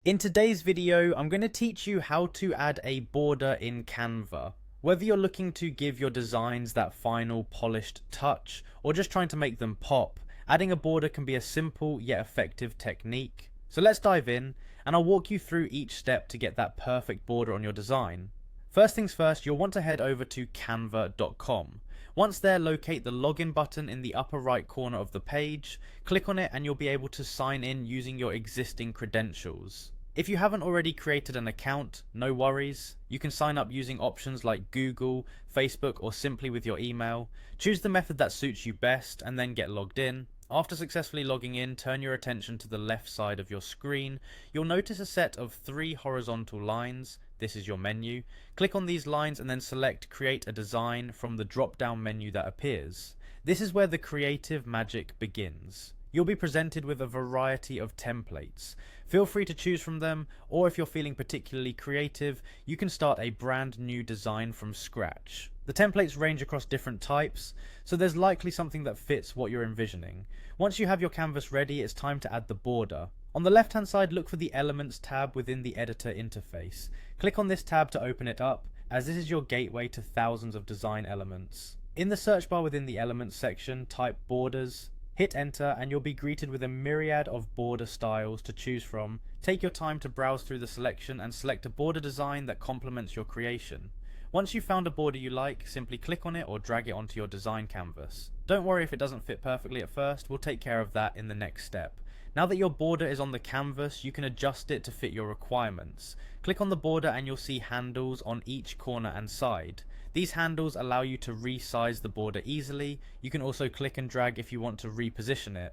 In today's video, I'm going to teach you how to add a border in Canva. Whether you're looking to give your designs that final polished touch or just trying to make them pop, adding a border can be a simple yet effective technique. So let's dive in, and I'll walk you through each step to get that perfect border on your design. First things first, you'll want to head over to canva.com. Once there, locate the login button in the upper right corner of the page, click on it and you'll be able to sign in using your existing credentials. If you haven't already created an account, no worries. You can sign up using options like Google, Facebook, or simply with your email. Choose the method that suits you best and then get logged in. After successfully logging in, turn your attention to the left side of your screen. You'll notice a set of 3 horizontal lines. This is your menu. Click on these lines and then select Create a Design from the drop-down menu that appears. This is where the creative magic begins. You'll be presented with a variety of templates. Feel free to choose from them, or if you're feeling particularly creative, you can start a brand new design from scratch. The templates range across different types, so there's likely something that fits what you're envisioning. Once you have your canvas ready, it's time to add the border. On the left hand side, look for the Elements tab within the editor interface. Click on this tab to open it up, as this is your gateway to thousands of design elements. In the search bar within the Elements section, type Borders. Hit enter and you'll be greeted with a myriad of border styles to choose from. Take your time to browse through the selection and select a border design that complements your creation. Once you've found a border you like, simply click on it or drag it onto your design canvas. Don't worry if it doesn't fit perfectly at first, we'll take care of that in the next step. Now that your border is on the canvas, you can adjust it to fit your requirements. Click on the border and you'll see handles on each corner and side. These handles allow you to resize the border easily. You can also click and drag if you want to reposition it.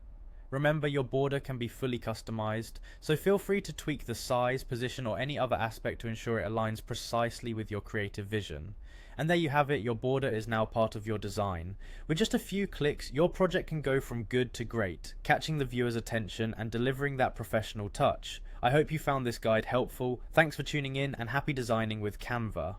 Remember, your border can be fully customized, so feel free to tweak the size, position, or any other aspect to ensure it aligns precisely with your creative vision. And there you have it, your border is now part of your design. With just a few clicks, your project can go from good to great, catching the viewer's attention and delivering that professional touch. I hope you found this guide helpful. Thanks for tuning in and happy designing with Canva.